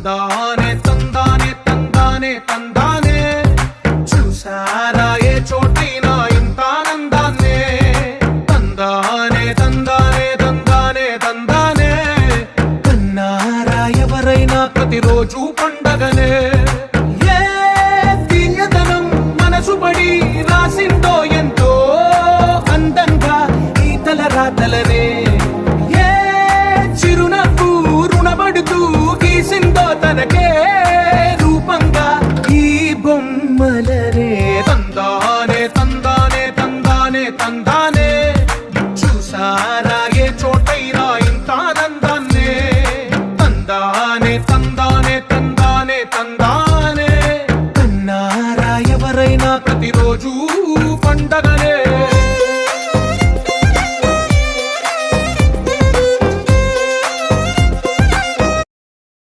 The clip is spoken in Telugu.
తందానే తందానే తందానే తందానే చూసారా ఏ చోటైనా ఇంత ఆనందాన్నే తందానే తందానే తందానే తందానే కన్నారా ఎవరైనా ప్రతిరోజు పండగనే ఏ తీయదనం మనసు పడి రాసిందో ఎంతో అందంగా ఈ తలరాతలనే ఏ చిరునవ్వు రుణపడుతూ గీసిందో తనకే రూపంగా ఈ బొమ్మలనే తందానే తందానే తందానే తందానే చూసారా ఏ చోటైనా ఇంత ఆనందాన్నే తందానే తందానే